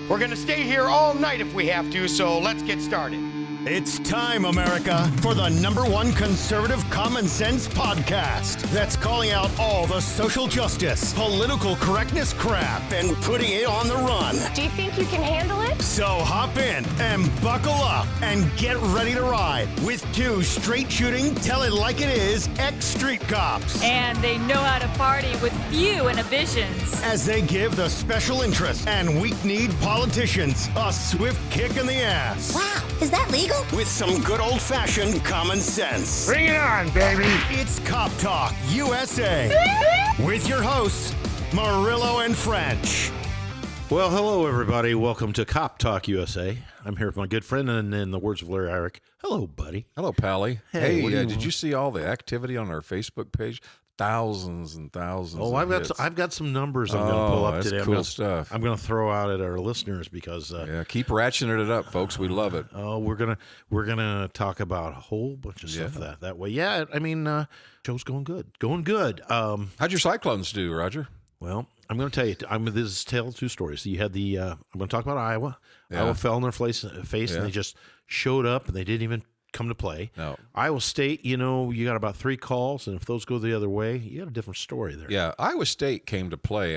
We're going to stay here all night if we have to, so let's get started. It's time, America, for the #1 conservative common sense podcast that's calling out all the social justice, political correctness crap and putting it on the run. Do you think you can handle it? So hop in and buckle up and get ready to ride with two straight-shooting, tell it like it is, ex-street cops. And they know how to party with few inhibitions. As they give the special interest and weak-kneed politicians a swift kick in the ass. Wow, is that legal? With some good old-fashioned common sense. Bring it on, baby. It's Cop Talk USA with your hosts, Murillo and French. Well, hello, everybody. Welcome to Cop Talk USA. I'm here with my good friend, and in the words of Larry Irick, hello, buddy. Hello, Pally. Hey, what do you did you see all the activity on our Facebook page? Thousands and thousands. Oh, of hits. I've got some numbers I'm going to pull up that's today. cool stuff. I'm going to throw out at our listeners because Yeah, keep ratcheting it up, folks. We love it. we're gonna talk about a whole bunch of stuff that way. Yeah, I mean, show's going good. How'd your Cyclones do, Roger? Well, I'm going to tell you. This is tale of two stories. So you had the. I'm going to talk about Iowa. Yeah. Iowa fell on their face, and they just showed up, and they didn't even come to play. No. Iowa State, you got about 3 calls, and if those go the other way, you got a different story there. Yeah, Iowa State came to play.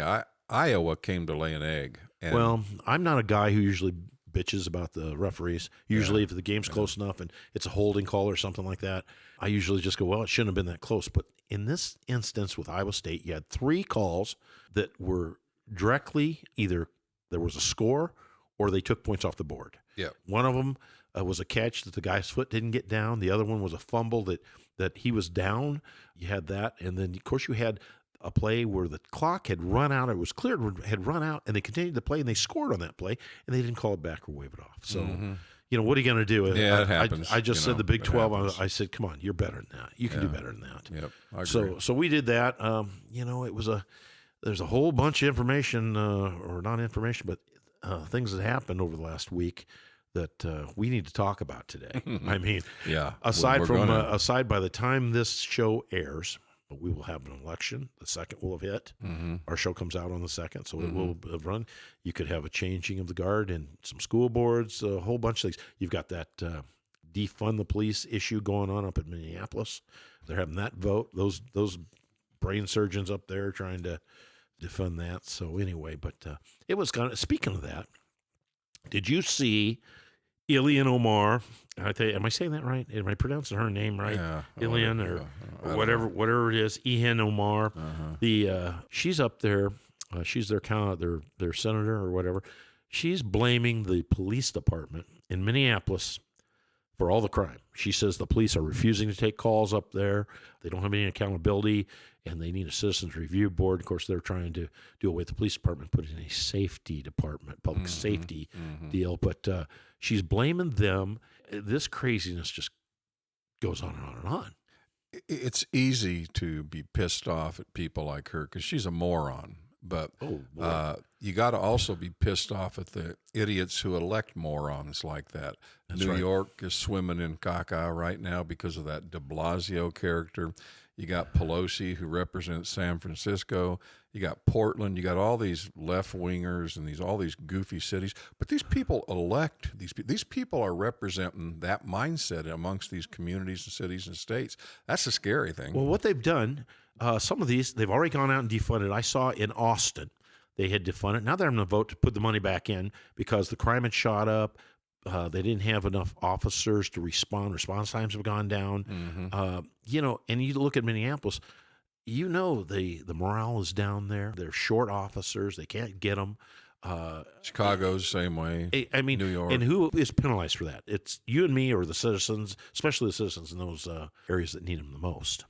Iowa came to lay an egg. And Well, I'm not a guy who usually bitches about the referees. Usually, if the game's close enough and it's a holding call or something like that, I usually just go, well, it shouldn't have been that close. But in this instance with Iowa State, you had 3 calls that were directly either there was a score or they took points off the board. Yeah. One of them was a catch that the guy's foot didn't get down. The other one was a fumble that he was down. You had that. And then, of course, you had a play where the clock had run out. It was cleared, had run out, and they continued to play, and they scored on that play, and they didn't call it back or wave it off. So, what are you going to do? Yeah, it happens. I just said the Big it 12. happens. I said, come on, you're better than that. You can do better than that. Yep, I agree. So we did that. It was there's a whole bunch of information, or not information, but things that happened over the last week that we need to talk about today. I mean, Yeah, aside we're from gonna- by the time this show airs, we will have an election. The second will have hit. Our show comes out on the 2nd, so it will have run. You could have a changing of the guard in some school boards, a whole bunch of things. You've got that defund the police issue going on up in Minneapolis. They're having that vote. Those brain surgeons up there trying to defund that. So anyway, but it was kind of, speaking of that, did you see Ilhan Omar? Am I saying that right? Am I pronouncing her name right? Yeah, Ilhan or whatever it is. Ilhan Omar. She's up there. She's their senator or whatever. She's blaming the police department in Minneapolis for all the crime. She says the police are refusing to take calls up there. They don't have any accountability, and they need a citizens review board. Of course, they're trying to do away with the police department, put in a safety department, public safety deal. But she's blaming them. This craziness just goes on and on and on. It's easy to be pissed off at people like her because she's a moron. But you got to also be pissed off at the idiots who elect morons like that. New York is swimming in caca right now because of that de Blasio character. You got Pelosi, who represents San Francisco. You got Portland. You got all these left-wingers and all these goofy cities. But these people elect these people. These people are representing that mindset amongst these communities and cities and states. That's the scary thing. Well, what they've done, some of these, they've already gone out and defunded. I saw in Austin, they had defunded. Now they're going to vote to put the money back in because the crime had shot up. They didn't have enough officers to respond. Response times have gone down. And you look at Minneapolis, the morale is down there. They're short officers. They can't get them. Chicago's same way. I mean, New York. And who is penalized for that? It's you and me or the citizens, especially the citizens in those areas that need them the most.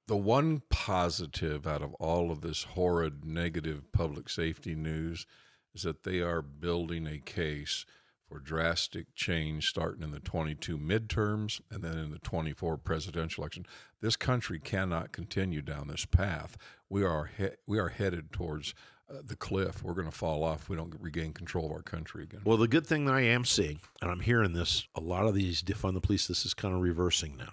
The one positive out of all of this horrid negative public safety news is that they are building a case for drastic change starting in the 22 midterms and then in the 24 presidential election. This country cannot continue down this path. We are headed towards the cliff. We're going to fall off if we don't regain control of our country again. Well, the good thing that I am seeing, and I'm hearing this, a lot of these defund the police, this is kind of reversing now.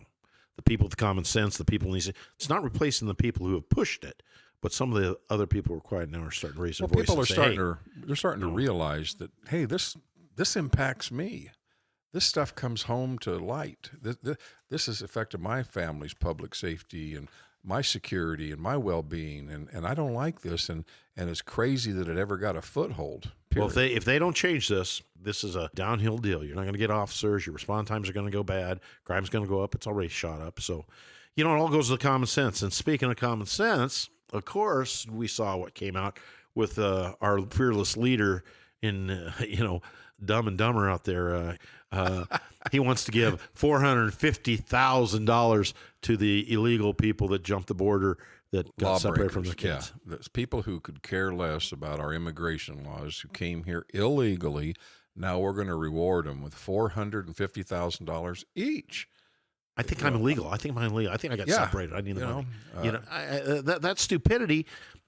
The people with common sense, the people, it's not replacing the people who have pushed it, But some of the other people who are quiet now are starting to raise their Well, voice. people are and say, starting hey, they're starting to realize that, hey, this impacts me. This stuff comes home to light. This has affected my family's public safety and my security and my well-being, and I don't like this, and it's crazy that it ever got a foothold. Well, Period. if they don't change this, this is a downhill deal. You're not going to get officers. Your response times are going to go bad. Crime's going to go up. It's already shot up. So, it all goes to common sense. And speaking of common sense, of course, we saw what came out with our fearless leader in, Dumb and Dumber out there. He wants to give $450,000 to the illegal people that jumped the border that got separated from their kids. Yeah, there's people who could care less about our immigration laws who came here illegally. Now we're going to reward them with $450,000 each. I think I'm illegal. I think I'm illegal. I think I got separated. I need the money. That's stupidity.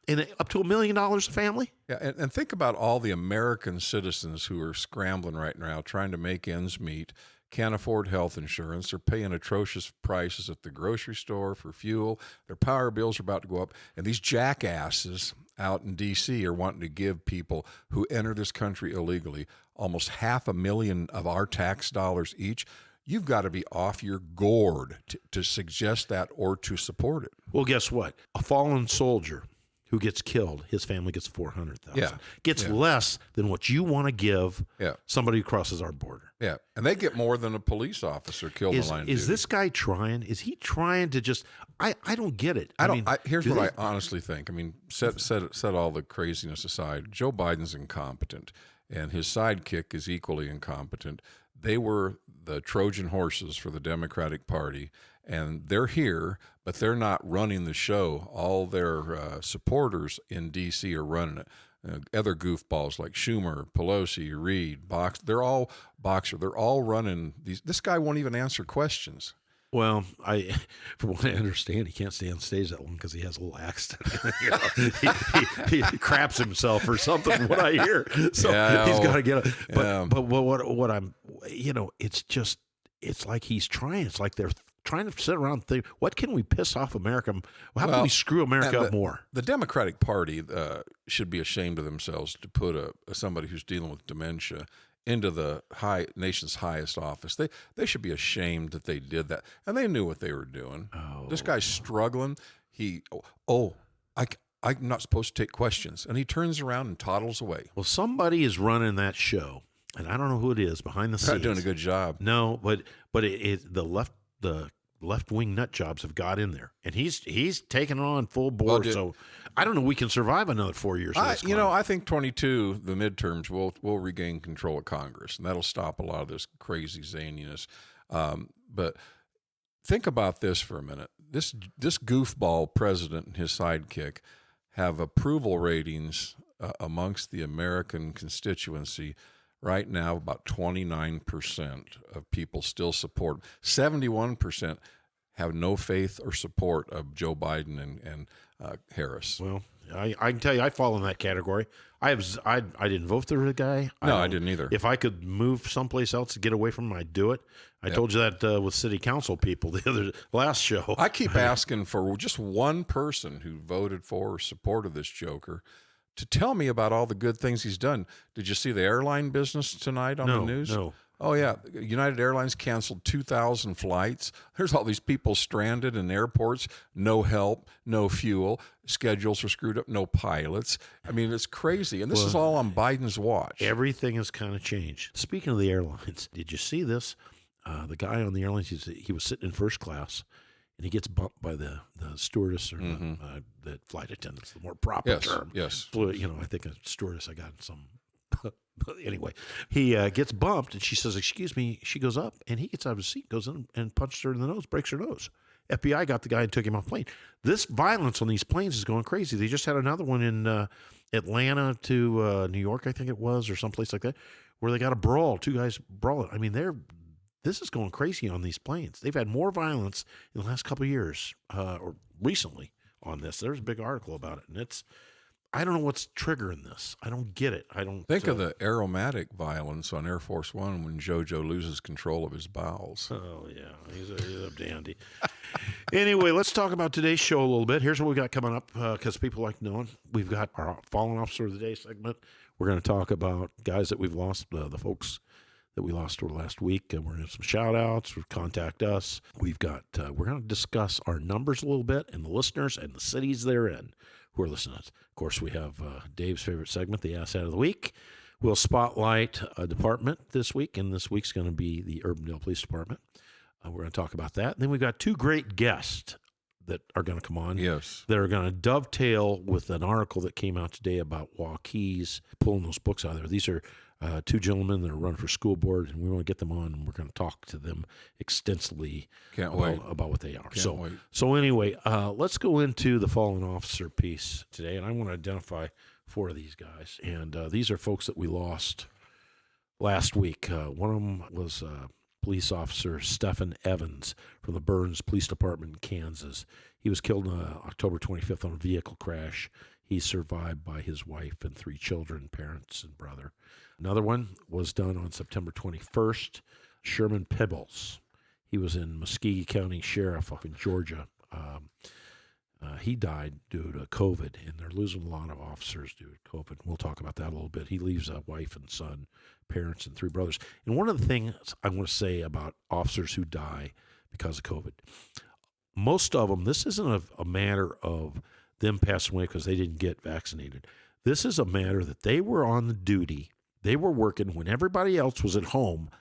And up to $1 million a family? Yeah, and think about all the American citizens who are scrambling right now, trying to make ends meet, can't afford health insurance. They're paying atrocious prices at the grocery store for fuel. Their power bills are about to go up. And these jackasses out in D.C. are wanting to give people who enter this country illegally almost $500,000 of our tax dollars each. You've got to be off your gourd to suggest that or to support it. Well, guess what? A fallen soldier who gets killed, his family gets $400,000. Yeah. Gets less than what you want to give somebody who crosses our border. Yeah, and they get more than a police officer killed in line of Is duty. this guy trying? Is he trying to just? I don't get it. Here's what I honestly think. I mean, set all the craziness aside. Joe Biden's incompetent, and his sidekick is equally incompetent. They were the Trojan horses for the Democratic Party, and they're here, but they're not running the show. All their supporters in D.C. are running it. Other goofballs like Schumer, Pelosi, Reid, they're all running these. This guy won't even answer questions. Well, from what I understand, he can't stay on stage that long because he has a little accident. he craps himself or something. From what I hear, so he's got to get it. But what I'm, it's like he's trying. It's like they're trying to sit around and think, what can we piss off America? How can we screw America up more? The Democratic Party should be ashamed of themselves to put somebody who's dealing with dementia into the nation's highest office. They should be ashamed that they did that, and they knew what they were doing. This guy's struggling. I'm not supposed to take questions, and he turns around and toddles away. Well, somebody is running that show, and I don't know who it is behind the scenes. Not doing a good job. No, but the left-wing nut jobs have got in there, and he's taken it on full board. So I don't know. We can survive another 4 years. I think 22, the midterms, will regain control of Congress, and that'll stop a lot of this crazy zaniness. But think about this for a minute. This goofball president and his sidekick have approval ratings amongst the American constituency. Right now, about 29% of people still support. 71% have no faith or support of Joe Biden and Harris. Well, I can tell you, I fall in that category. I didn't vote for the guy. I didn't either. If I could move someplace else to get away from him, I'd do it. I told you that with city council people the last show. I keep asking for just one person who voted for or supported this joker to tell me about all the good things he's done. Did you see the airline business tonight on the news? No. Oh, yeah. United Airlines canceled 2,000 flights. There's all these people stranded in airports, no help, no fuel. Schedules are screwed up, no pilots. I mean, it's crazy. And this is all on Biden's watch. Everything has kind of changed. Speaking of the airlines, did you see this? The guy on the airlines, he was sitting in first class, and he gets bumped by the stewardess or the flight attendants, the more proper term. Yes. I think a stewardess, I got some. Anyway, he gets bumped, and she says, "Excuse me." She goes up, and he gets out of his seat, goes in and punches her in the nose, breaks her nose. FBI got the guy and took him off the plane. This violence on these planes is going crazy. They just had another one in Atlanta to New York, I think it was, or someplace like that, where they got a brawl. Two guys brawling. I mean, this is going crazy on these planes. They've had more violence in the last couple of years, or recently on this. There's a big article about it, and it's I don't know what's triggering this. I don't get it. I don't Think of the aromatic violence on Air Force One when JoJo loses control of his bowels. Oh, yeah. He's a dandy. Anyway, let's talk about today's show a little bit. Here's what we got coming up because people like knowing. We've got our Fallen Officer of the Day segment. We're going to talk about guys that we've lost, the folks that we lost over the last week. And we're going to have some shout-outs. Contact us. We've got, we're going to discuss our numbers a little bit and the listeners and the cities they're in who are listening. Of course, we have Dave's favorite segment, the Asshat of the Week. We'll spotlight a department this week, and this week's going to be the Urbandale Police Department. We're going to talk about that. And then we've got two great guests that are going to come on. Yes. That are going to dovetail with an article that came out today about Waukees pulling those books out of there. These are two gentlemen that are running for school board, and we want to get them on, and we're going to talk to them extensively about what they are. Can't wait. So anyway, let's go into the fallen officer piece today, and I want to identify four of these guys. And these are folks that we lost last week. One of them was police officer Stephen Evans from the Burns Police Department in Kansas. He was killed on October 25th on a vehicle crash. He's survived by his wife and 3 children, parents, and brother. Another one was done on September 21st. Sherman Pibbles. He was in Muskogee County Sheriff up in Georgia. He died due to COVID, and they're losing a lot of officers due to COVID. We'll talk about that a little bit. He leaves a wife and son, parents, and 3 brothers. And one of the things I want to say about officers who die because of COVID, most of them, this isn't a matter of them passing away because they didn't get vaccinated. This is a matter that they were on the duty. They were working when everybody else was at home,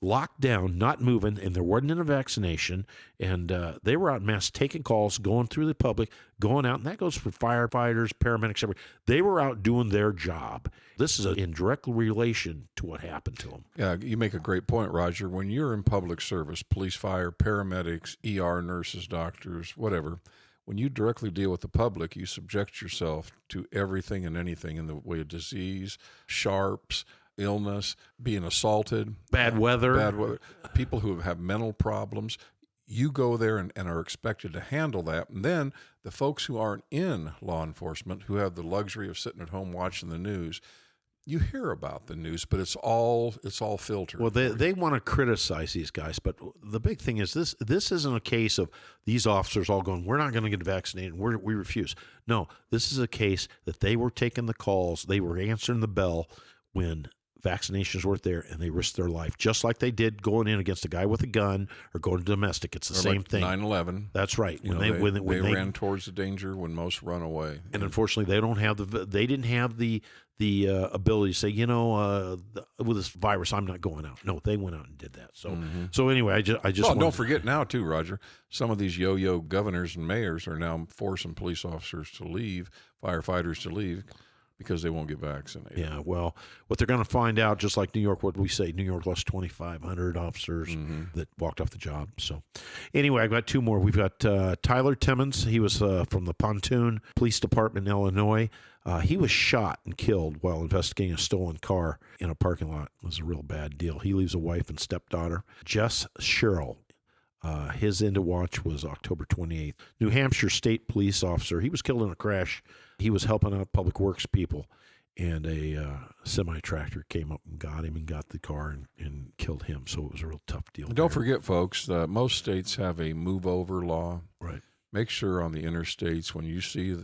locked down, not moving, and there wasn't a vaccination, and they were out in mass taking calls, going through the public, going out, and that goes for firefighters, paramedics, everything. They were out doing their job. This is in direct relation to what happened to them. Yeah, you make a great point, Roger. When you're in public service, police, fire, paramedics, ER nurses, doctors, whatever, when you directly deal with the public, you subject yourself to everything and anything in the way of disease, sharps, illness, being assaulted, Bad weather, people who have mental problems. You go there and are expected to handle that. And then the folks who aren't in law enforcement, who have the luxury of sitting at home watching the news, you hear about the news, but it's all filtered. Well, they want to criticize these guys, but the big thing is this isn't a case of these officers all going, we're not going to get vaccinated, we refuse. No, this is a case that they were taking the calls, they were answering the bell when vaccinations weren't there, and they risked their life, just like they did going in against a guy with a gun or going to domestic. It's the same thing. 9/11. That's right. When they ran towards the danger when most run away. And unfortunately, they didn't have the ability to say, with this virus, I'm not going out. No, they went out and did that. So anyway, I just don't forget now too, Roger. Some of these yo-yo governors and mayors are now forcing police officers to leave, firefighters to leave, because they won't get vaccinated. Yeah, well, what they're going to find out, just like New York, what we say, New York lost 2,500 officers that walked off the job. So anyway, I've got 2 more. We've got Tyler Timmons. He was from the Pontoon Police Department in Illinois. He was shot and killed while investigating a stolen car in a parking lot. It was a real bad deal. He leaves a wife and stepdaughter. Jess Sherrill. His end of watch was October 28th. New Hampshire State Police officer. He was killed in a crash. He was helping out public works people, and a semi-tractor came up and got him and got the car and killed him. So it was a real tough deal. Don't forget, folks, most states have a move-over law. Right. Make sure on the interstates when you see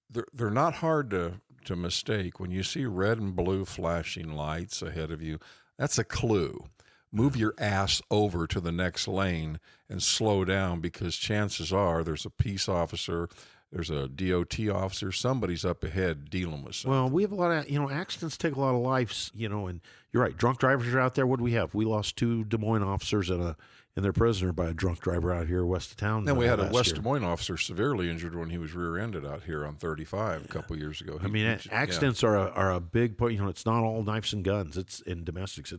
they're not hard to mistake. When you see red and blue flashing lights ahead of you, that's a clue. Move your ass over to the next lane and slow down, because chances are there's a peace officer, there's a DOT officer, somebody's up ahead dealing with something. Well, we have a lot of, accidents take a lot of lives, and you're right. Drunk drivers are out there. What do we have? We lost 2 Des Moines officers and their prisoner by a drunk driver out here west of town. Then we had a West Des Moines officer severely injured when he was rear-ended out here on 35 a couple years ago. Accidents are a big point. It's not all knives and guns. It's in domestics.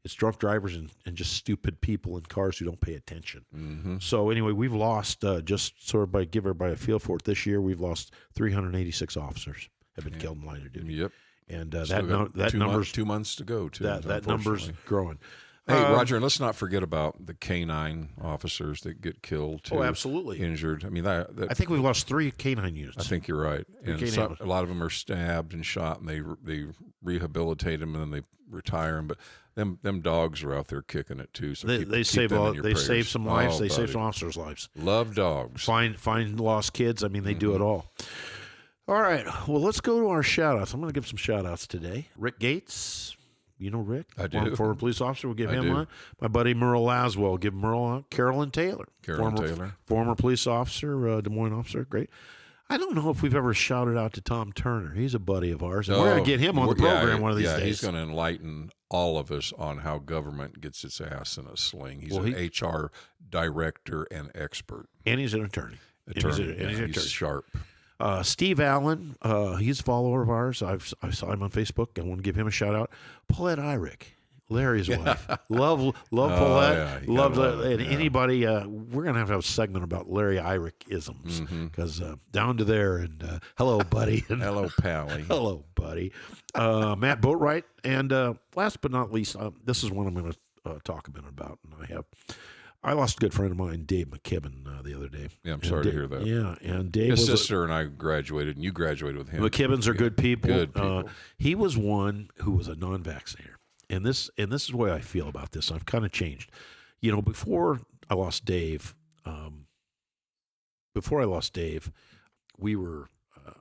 It's drunk drivers and just stupid people in cars who don't pay attention. Mm-hmm. So anyway, we've lost, just sort of give everybody a feel for it, this year we've lost 386 officers have been killed in line of duty. Yep. And that number's 2 months to go too. That number's growing. Hey, Roger, and let's not forget about the canine officers that get killed too. Oh, absolutely. Injured. I mean, that I think we've lost 3 canine units. I think you're right. And a lot of them are stabbed and shot, and they rehabilitate them and then they retire them. But them dogs are out there kicking it too. So they save some lives. They save some officers' lives. Love dogs. Find lost kids. I mean, they do it all. All right. Well, let's go to our shout-outs. I'm going to give some shout-outs today. Rick Gates. You know Rick? I do. Former police officer. We'll give him one. My buddy Merle Laswell. Give Merle one. Carolyn Taylor. Former police officer, Des Moines officer. Great. I don't know if we've ever shouted out to Tom Turner. He's a buddy of ours. And we're going to get him on the program one of these days. He's going to enlighten all of us on how government gets its ass in a sling. He's an HR director and expert. And he's an attorney. He's sharp. Steve Allen, he's a follower of ours. I saw him on Facebook. I want to give him a shout out. Paulette Eyrick, Larry's wife. Love Paulette. Yeah, anybody. We're gonna have a segment about Larry Eyrick isms because down to there and hello, buddy. Hello, Pally. Hello, buddy. Matt Boatwright, and last but not least, this is one I'm going to talk a bit about, and I lost a good friend of mine, Dave McKibben, the other day. Yeah, I'm sorry to hear that. Yeah, and Dave his sister and I graduated, and you graduated with him. McKibbens are good people. Good people. He was one who was a non-vaccinator, and this is the way I feel about this. I've kind of changed. You know, before I lost Dave, we were.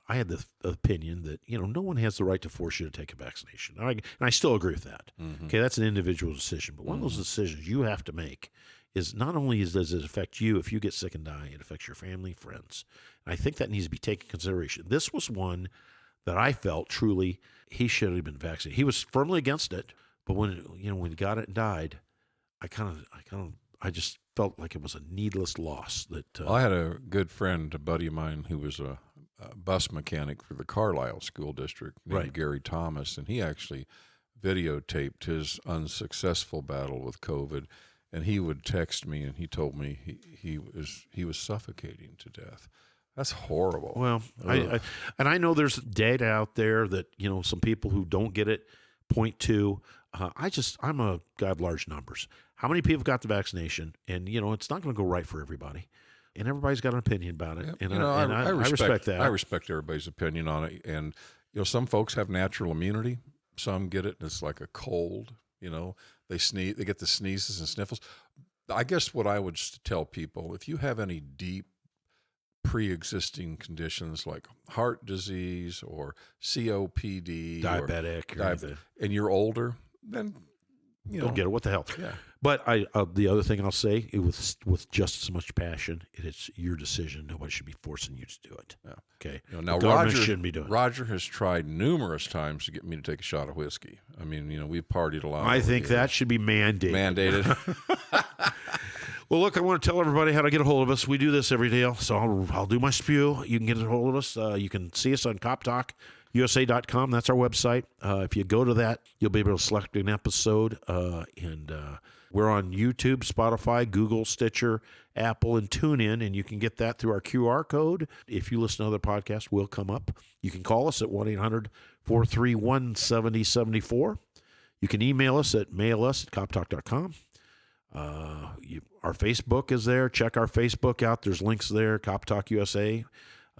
I had the opinion that no one has the right to force you to take a vaccination, and I still agree with that. Okay, that's an individual decision, but one of those decisions you have to make is not only does it affect you if you get sick and die, it affects your family, friends. And I think that needs to be taken into consideration. This was one that I felt truly he should have been vaccinated. He was firmly against it, but when he got it and died, I just felt like it was a needless loss. I had a good friend, a buddy of mine, who was a bus mechanic for the Carlisle School District named Gary Thomas, and he actually videotaped his unsuccessful battle with COVID. And he would text me, and he told me he was suffocating to death. That's horrible. Well, I know there's data out there that some people who don't get it point to. I'm a guy of large numbers. How many people got the vaccination? And it's not going to go right for everybody, and everybody's got an opinion about it. Yeah, and I respect that. I respect everybody's opinion on it. And some folks have natural immunity. Some get it, and it's like a cold. They sneeze, they get the sneezes and sniffles. I guess what I would tell people, if you have any deep pre-existing conditions like heart disease or COPD, diabetic, and you're older, then don't get it. What the hell? Yeah. But the other thing I'll say with just as much passion, it's your decision. Nobody should be forcing you to do it. Yeah. Okay. Now Roger shouldn't be doing. Roger has tried numerous times to get me to take a shot of whiskey. I mean, we partied a lot. I think that should be mandated. Well, look, I want to tell everybody how to get a hold of us. We do this every day, so I'll do my spew. You can get a hold of us. You can see us on CopTalkUSA.com. That's our website. If you go to that, you'll be able to select an episode. And we're on YouTube, Spotify, Google, Stitcher, Apple, and TuneIn, and you can get that through our QR code. If you listen to other podcasts, we'll come up. You can call us at 1-800-431-7074. You can email us at mailus@coptalk.com. Our Facebook is there. Check our Facebook out. There's links there, Cop Talk USA.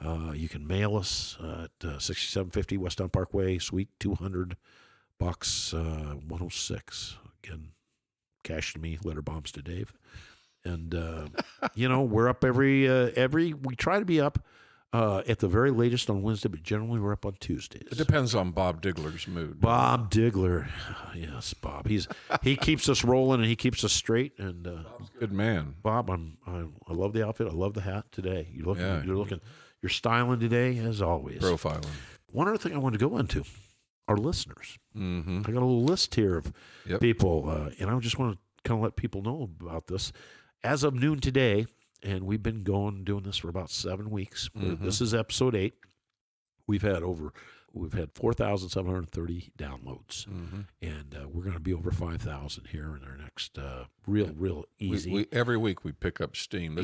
You can mail us at 6750 West Town Parkway, Suite 200, Box 106. Again, cash to me, letter bombs to Dave. And, we're up we try to be up at the very latest on Wednesday, but generally we're up on Tuesdays. It depends on Bob Diggler's mood. Bob Diggler. Yes, Bob. He keeps us rolling and he keeps us straight. And Bob's a good man. Bob, I love the outfit. I love the hat today. You're styling today as always. Profiling. One other thing I want to go into, our listeners. Mm-hmm. I got a little list here of people, and I just want to kind of let people know about this. As of noon today, and we've been doing this for about 7 weeks. Mm-hmm. This is episode 8. We've had 4,730 downloads, and we're going to be over 5,000 here in our next real easy. Every week we pick up steam.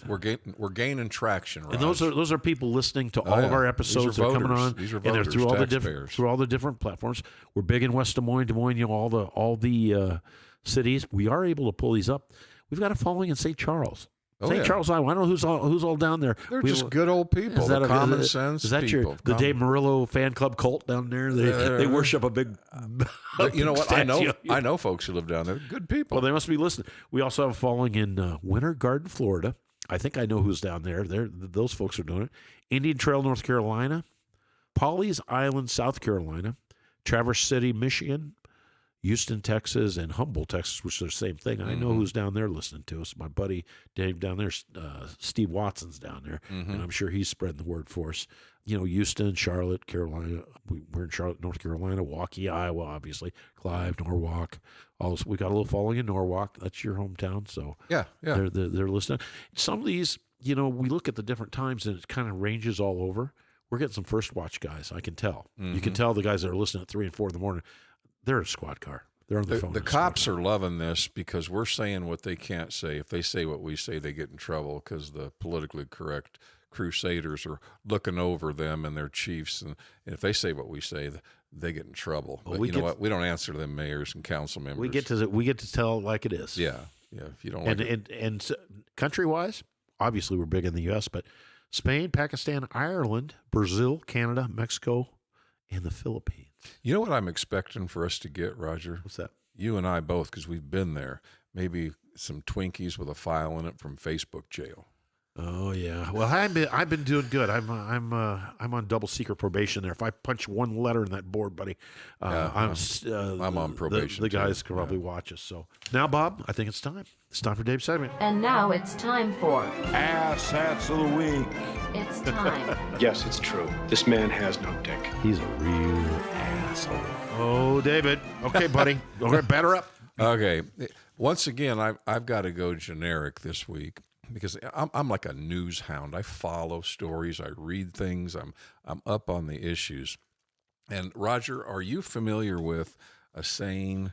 We're gaining traction. Raj. And those are people listening to all of our episodes. They're coming on, These are and they're through all the different platforms. We're big in West Des Moines. All the cities. We are able to pull these up. We've got a following in St. Charles. Oh, St. yeah. Charles, Iowa. I don't know who's all down there. They're just good old people. Is that common sense Is that people. the Dave Murillo fan club cult down there? They worship a big. You know what? statue. I know folks who live down there. Good people. Well, they must be listening. We also have a following in Winter Garden, Florida. I think I know who's down there. Those folks are doing it. Indian Trail, North Carolina. Pawleys Island, South Carolina. Traverse City, Michigan. Houston, Texas, and Humboldt, Texas, which are the same thing. I know who's down there listening to us. My buddy Dave down there, Steve Watson's down there, and I'm sure he's spreading the word for us. You know, Houston, Charlotte, Carolina. We're in Charlotte, North Carolina, Waukee, Iowa, obviously, Clive, Norwalk. We got a little following in Norwalk. That's your hometown, so yeah. they're listening. Some of these, you know, we look at the different times, and it kind of ranges all over. We're getting some first watch guys. I can tell. You can tell the guys that are listening at 3 and 4 in the morning. They're in a squad car. They're on their phone. The cops are loving this because we're saying what they can't say. If they say what we say, they get in trouble because the politically correct crusaders are looking over them and their chiefs. And if they say what we say, they get in trouble. Well, but you know what? We don't answer to them mayors and council members. We get to tell it like it is. Yeah. If you don't like it. And country wise, obviously we're big in the U.S., but Spain, Pakistan, Ireland, Brazil, Canada, Mexico, and the Philippines. You know what I'm expecting for us to get, Roger? What's that? You and I both, because we've been there. Maybe some Twinkies with a file in it from Facebook jail. Oh yeah. Well, I've been doing good. I'm on double secret probation there. If I punch one letter in that board, buddy, I'm on probation. The guys too. can probably watch us. So now, Bob, I think it's time. It's time for Dave's segment. And now it's time for Ass Hats of the Week. It's time. Yes, it's true. This man has no dick. He's a real asshole. Oh, David. Okay, buddy. Okay, batter up. Okay. Once again, I've got to go generic this week because I'm like a news hound. I follow stories. I read things. I'm up on the issues. And Roger, are you familiar with a saying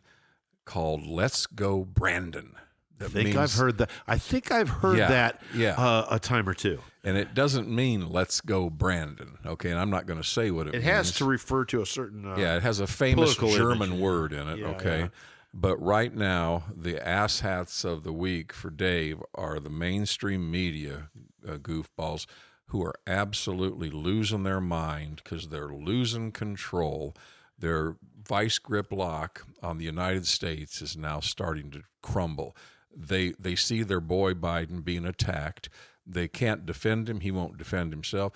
called "Let's go, Brandon"? I think I've heard that. I think I've heard that a time or two. And it doesn't mean "Let's go, Brandon." Okay, and I'm not going to say what it means. It has to refer to a certain it has a famous German image. word in it. Yeah, okay. yeah. But right now, the asshats of the week for Dave are the mainstream media goofballs who are absolutely losing their mind because they're losing control. Their vice grip lock on the United States is now starting to crumble. They see their boy Biden being attacked. They can't defend him. He won't defend himself.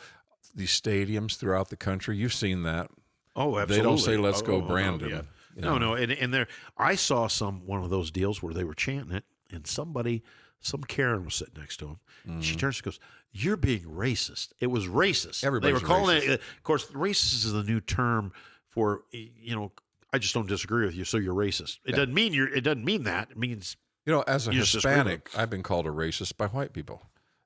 These stadiums throughout the country, you've seen that. Oh, absolutely. They don't say "Let's go, Brandon." Yeah. You know? No, and there. I saw one of those deals where they were chanting it, and some Karen was sitting next to him. And she turns and goes, "You're being racist." It was racist. Everybody's they were calling racist. it. Of course, racist is the new term for I just don't disagree with you, so you're racist. It doesn't mean It doesn't mean that. It means as a you just disagree with Hispanic, I've been called a racist by white people.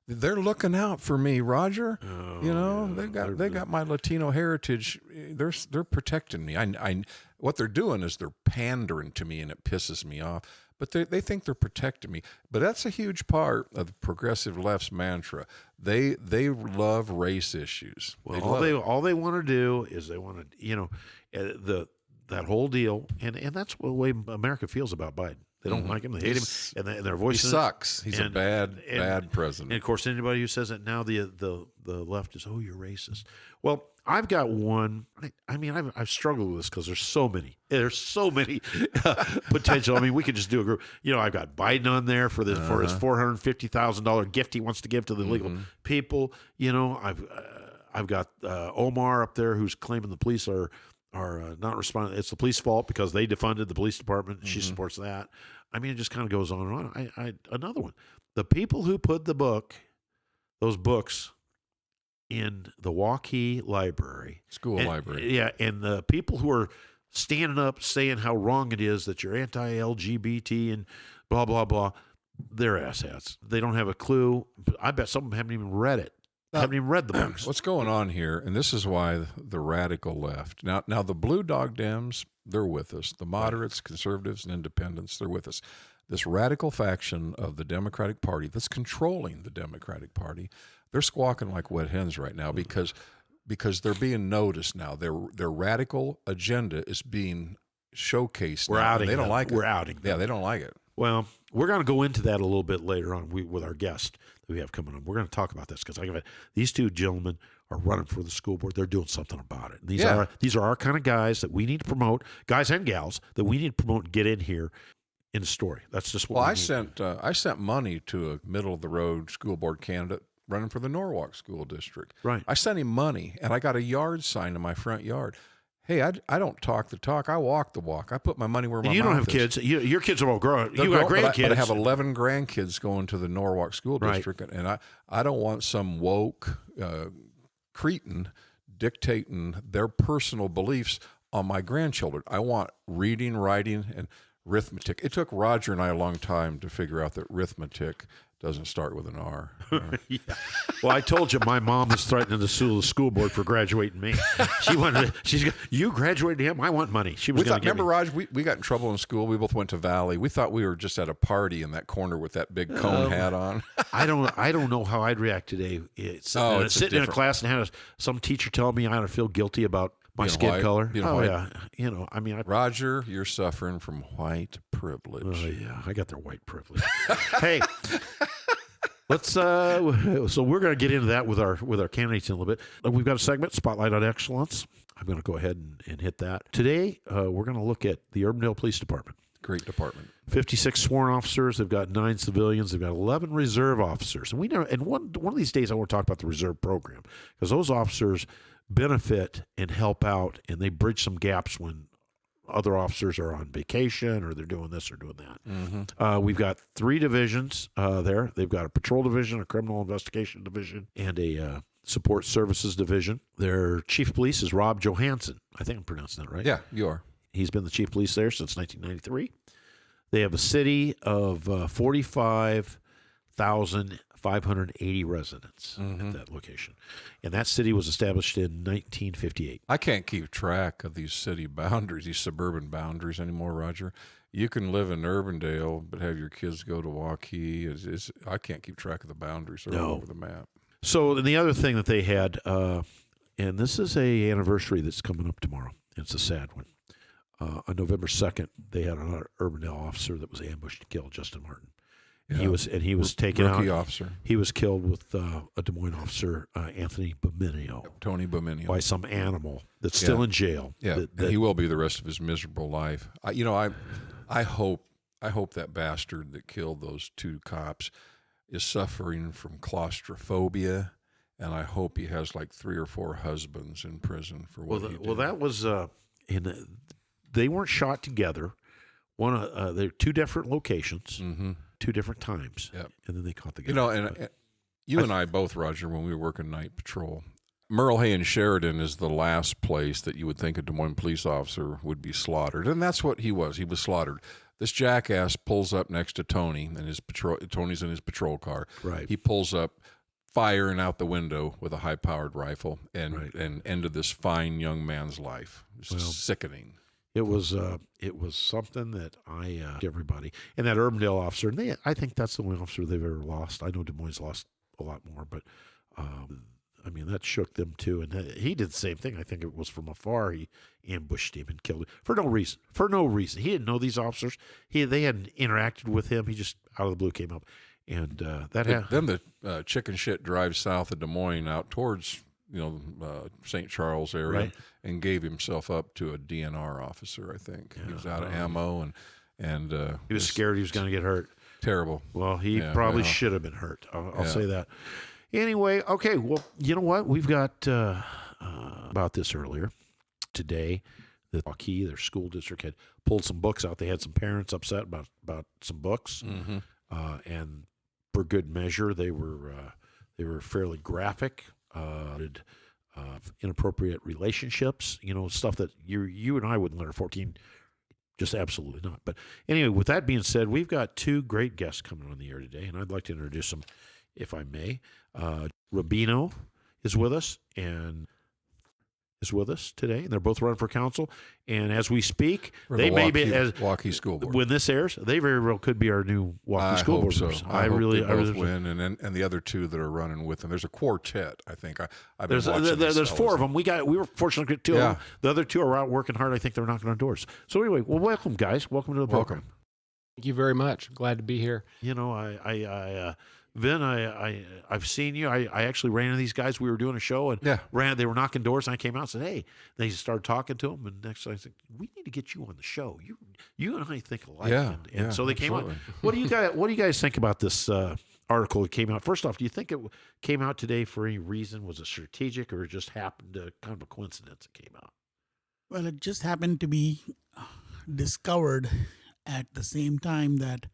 They're looking out for me, Roger. They got my Latino heritage. They're protecting me. I what they're doing is they're pandering to me, and it pisses me off. But they think they're protecting me. But that's a huge part of the progressive left's mantra. They love race issues. Well, all they want to do is they want to that whole deal, and that's the way America feels about Biden. They don't like him. They hate him, and they're He voicing. sucks. He's a bad president. And of course, anybody who says it now, the left is, "Oh, you're racist." Well, I've got one. I mean, I've struggled with this because there's so many. There's so many potential. I mean, we could just do a group. I've got Biden on there for his $450,000 gift he wants to give to the illegal people. I've got Omar up there who's claiming the police are not responding. It's the police fault because they defunded the police department. She supports that. I mean, it just kind of goes on and on. Another one. The people who put those books in the Waukee Library. School library. Yeah, and the people who are standing up saying how wrong it is that you're anti-LGBT and blah, blah, blah, they're asshats. They don't have a clue. I bet some of them haven't even read it. Haven't even read the books. What's going on here, and this is why the radical left. Now the blue dog Dems, they're with us. The moderates, conservatives, and independents, they're with us. This radical faction of the Democratic Party that's controlling the Democratic Party, they're squawking like wet hens right now because they're being noticed now. Their radical agenda is being showcased. We're now, and outing They don't them. like it. We're outing Yeah, them. they don't like it. Well, we're going to go into that a little bit later on with our guest that we have coming on. We're going to talk about this because these two gentlemen are running for the school board. They're doing something about it. These are our kind of guys that we need to promote, guys and gals that we need to promote and get in here in the story. That's just what Well, we need. I sent money to a middle of the road school board candidate running for the Norwalk School District. Right. I sent him money, and I got a yard sign in my front yard. Hey, I don't talk the talk. I walk the walk. I put my money where my And you don't mouth have is. kids. Your kids are all grown. They're You got grown, grandkids. but I have 11 grandkids going to the Norwalk School Right. District, and I don't want some woke cretin dictating their personal beliefs on my grandchildren. I want reading, writing, and arithmetic. It took Roger and I a long time to figure out that arithmetic doesn't start with an R. Yeah. Well, I told you my mom was threatening to sue the school board for graduating me. You graduated him. I want money. She was going to give Remember, me. Raj, we got in trouble in school. We both went to Valley. We thought we were just at a party in that corner with that big cone hat on. I don't know how I'd react today. It's Sitting in a different- class and had some teacher tell me I ought to feel guilty about my Being skin white, color. being Oh white. yeah, I mean, Roger, you're suffering from white privilege. oh yeah, I got their white privilege. Hey, let's. So we're going to get into that with our candidates in a little bit. We've got a segment, Spotlight on Excellence. I'm going to go ahead and hit that today. We're going to look at the Urbandale Police Department. Great department. 56 sworn officers. They've got 9 civilians. They've got 11 reserve officers. And we know. And one of these days, I want to talk about the reserve program because those officers benefit and help out, and they bridge some gaps when other officers are on vacation or they're doing this or doing that. We've got 3 divisions there. They've got a patrol division, a criminal investigation division, and a support services division. Their chief of police is Rob Johansson. I think I'm pronouncing that right. Yeah, you are. He's been the chief of police there since 1993. They have a city of 45,580 residents at that location. And that city was established in 1958. I can't keep track of these city boundaries, these suburban boundaries anymore, Roger. You can live in Urbandale, but have your kids go to Waukee. I can't keep track of the boundaries. They're all No. over the map. So then the other thing that they had, and this is a anniversary that's coming up tomorrow. It's a sad one. On November 2nd, they had another Urbandale officer that was ambushed and killed, Justin Martin. Yeah. He was taken out. Rookie officer. He was killed with a Des Moines officer, Anthony Bominio, Tony Bominio. by some animal that's still in jail. Yeah, That- and he will be the rest of his miserable life. I hope that bastard that killed those 2 cops is suffering from claustrophobia, and I hope he has like 3 or 4 husbands in prison for what he did. Well, that was they weren't shot together. They're 2 different locations, 2 different times, Yep. and then they caught the guy. You know, and you and I both, Roger, when we were working night patrol, Merle Hay and Sheridan is the last place that you would think a Des Moines police officer would be slaughtered, and that's what he was. He was slaughtered. This jackass pulls up next to Tony, and Tony's in his patrol car. Right. He pulls up, firing out the window with a high-powered rifle, and ended this fine young man's life. It's sickening. It was something that everybody, and that Urbandale officer, and I think that's the only officer they've ever lost. I know Des Moines lost a lot more, but I mean, that shook them too. And he did the same thing. I think it was from afar. He ambushed him and killed him for no reason. For no reason. He didn't know these officers. They hadn't interacted with him. He just out of the blue came up, and Then the chicken shit drive south of Des Moines out towards St. Charles area, Right. and gave himself up to a DNR officer. I think he was out of ammo and he was scared he was going to get hurt. Terrible. Well, he Yeah, probably well. should have been hurt. I'll Yeah. say that. Anyway, okay. Well, you know what? We've got about this earlier today. The Waukee, their school district, had pulled some books out. They had some parents upset about some books, and for good measure, they were fairly graphic. Inappropriate relationships, stuff that you and I wouldn't let our 14. Just absolutely not. But anyway, with that being said, we've got 2 great guests coming on the air today, and I'd like to introduce them, if I may. Rubino is with us, and is with us today, and they're both running for council. And as we speak, For they the may be Waukee School Board. when this airs, they very well could be our new Waukee I School hope Board so. members. I hope they both really win, and the other two that are running with them. There's a quartet, I think. I've been There's watching these there's four of fellas. them. We were fortunate to get two Yeah. of them. The other two are out working hard. I think they're knocking on doors. So anyway, well, welcome guys. Welcome to the program. Welcome. Thank you very much. Glad to be here. You know, Vin, I've seen you. I actually ran into these guys. We were doing a show and Yeah. they were knocking doors, and I came out and said, "Hey." They started talking to them, and next I said, "We need to get you on the show. You and I think alike." Yeah, and yeah, so they came absolutely. on. What do you guys think about this article that came out? First off, do you think it came out today for any reason? Was it strategic, or it just happened to kind of a coincidence it came out? Well, it just happened to be discovered at the same time that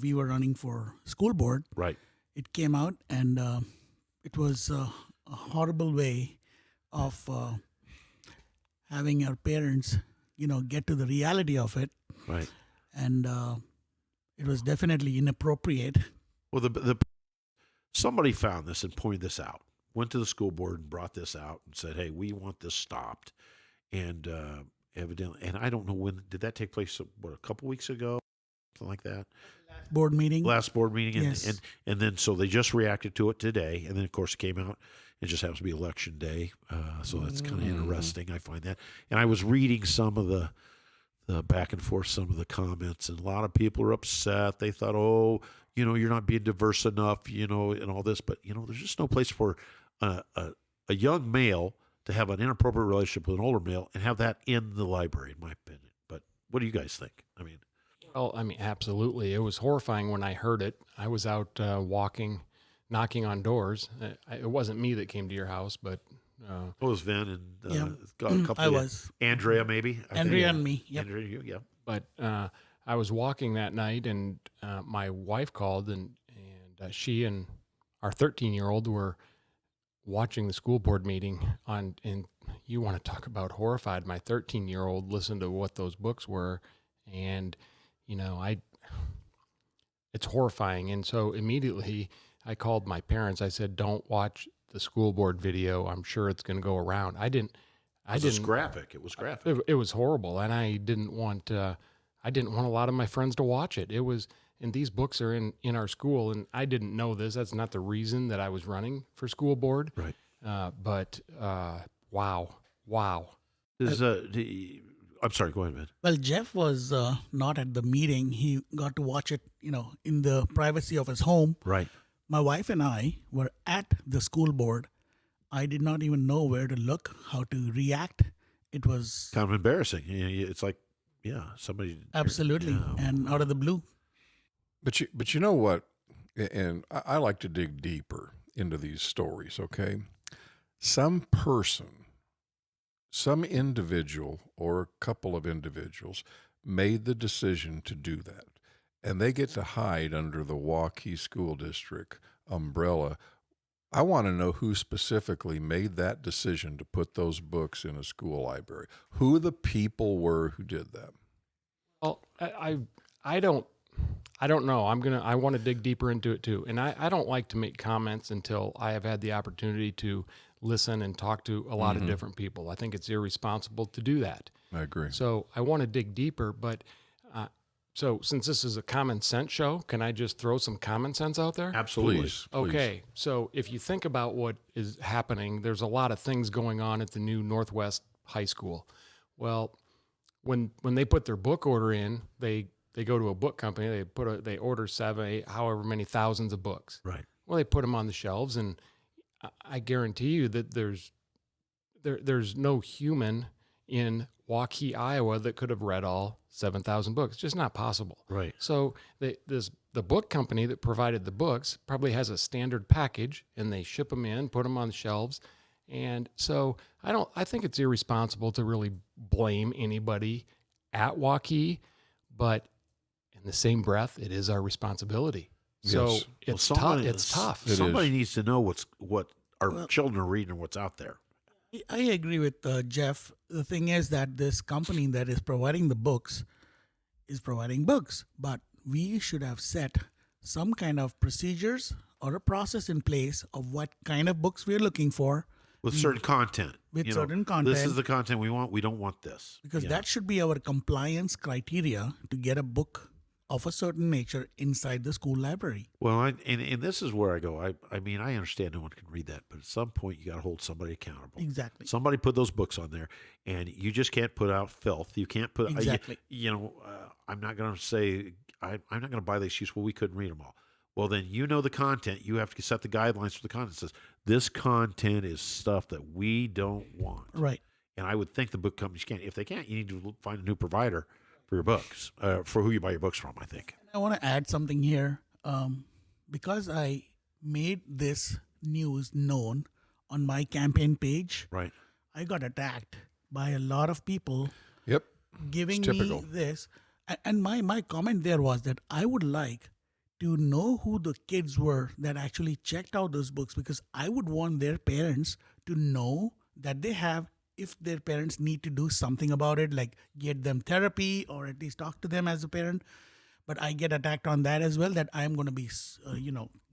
we were running for school board. Right. It came out, and it was a horrible way of having our parents, get to the reality of it. Right. And it was definitely inappropriate. Well, somebody found this and pointed this out. Went to the school board and brought this out and said, "Hey, we want this stopped." And evidently, and I don't know when did that take place. What, a couple weeks ago, something like that. Board meeting. Last board meeting, and, Yes. and then so they just reacted to it today, and then of course it came out. It just happens to be election day, so that's kind of interesting. I find that, and I was reading some of the back and forth, some of the comments, and a lot of people are upset. They thought, "Oh, you're not being diverse enough, and all this." But there's just no place for a young male to have an inappropriate relationship with an older male and have that in the library, in my opinion. But what do you guys think? Well, absolutely. It was horrifying when I heard it. I was out walking, knocking on doors. It wasn't me that came to your house, but It was Vin and Yeah. a couple I of- was. Andrea, maybe. I think. Andrea and me. Yep. Andrea, you, yeah. but I was walking that night, and my wife called, and she and our 13-year-old were watching the school board meeting and you want to talk about horrified. My 13-year-old listened to what those books were, and it's horrifying. And so immediately I called my parents. I said, "Don't watch the school board video. I'm sure it's going to go around." I didn't. It was graphic. It was graphic. It was horrible, and I didn't want a lot of my friends to watch it. It was, and these books are in our school, and I didn't know this. That's not the reason that I was running for school board. Right. But wow. I'm sorry. Go ahead, man. Well, Jeff was not at the meeting. He got to watch it, in the privacy of his home. Right. My wife and I were at the school board. I did not even know where to look, how to react. It was Kind of embarrassing. It's like, somebody. absolutely Yeah. and out of the blue. But you know what? And I like to dig deeper into these stories, okay? Some person, some individual or a couple of individuals made the decision to do that. And they get to hide under the Waukee School District umbrella. I want to know who specifically made that decision to put those books in a school library. Who the people were who did that. Well, I don't know. I want to dig deeper into it too. And I don't like to make comments until I have had the opportunity to listen and talk to a lot of different people. I think it's irresponsible to do that. I agree. So I want to dig deeper, but so since this is a common sense show, can I just throw some common sense out there? Absolutely. Please. Okay, so if you think about what is happening, there's a lot of things going on at the new Northwest High School. Well, when they put their book order in, they go to a book company, they order 7, 8, however many thousands of books. Right. Well, they put them on the shelves, and I guarantee you that there's no human in Waukee, Iowa, that could have read all 7,000 books. It's just not possible. Right. So the book company that provided the books probably has a standard package, and they ship them in, put them on the shelves. And so I think it's irresponsible to really blame anybody at Waukee, but in the same breath, it is our responsibility. So Yes. it's Well, tough. It's tough. Somebody needs to know what our children are reading and what's out there. I agree with Jeff. The thing is that this company that is providing the books is providing books, but we should have set some kind of procedures or a process in place of what kind of books we're looking for With certain content. with you know, certain content. this is the content we want. We don't want this. Because you know? that should be our compliance criteria to get a book of a certain nature inside the school library. Well, and this is where I go. I mean, I understand no one can read that, but at some point you got to hold somebody accountable. Exactly. Somebody put those books on there, and you just can't put out filth. You can't put Exactly. I'm not going to say I'm not going to buy the excuse. Well, we couldn't read them all. Well, then you know the content. You have to set the guidelines for the content. It says this content is stuff that we don't want. Right. And I would think the book companies can. If they can't, you need to find a new provider for your books, for who you buy your books from, I think. I want to add something here. Because I made this news known on my campaign page, Right. I got attacked by a lot of people Yep. giving It's typical. me this. And my comment there was that I would like to know who the kids were that actually checked out those books, because I would want their parents to know that they have, if their parents need to do something about it, like get them therapy or at least talk to them as a parent. But I get attacked on that as well, that I'm going to be,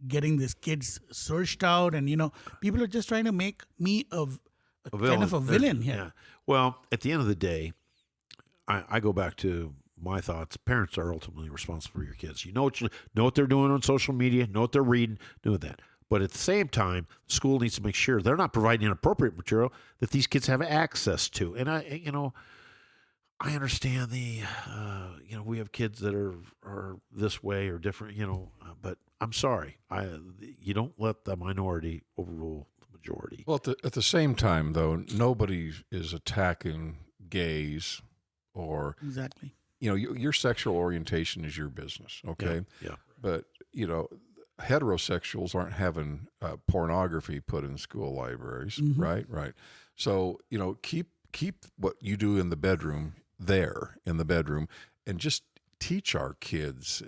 getting these kids searched out. And, people are just trying to make me a kind of a villain here. Yeah. Well, at the end of the day, I go back to my thoughts. Parents are ultimately responsible for your kids. You know what they're doing on social media, know what they're reading, know that. But at the same time, school needs to make sure they're not providing inappropriate material that these kids have access to. And I understand we have kids that are this way or different, but I'm sorry. You don't let the minority overrule the majority. Well, at the same time, though, nobody is attacking gays or Exactly. Your sexual orientation is your business, okay? Yeah. But heterosexuals aren't having pornography put in school libraries, right? Right. So keep what you do in the bedroom there in the bedroom, and just teach our kids.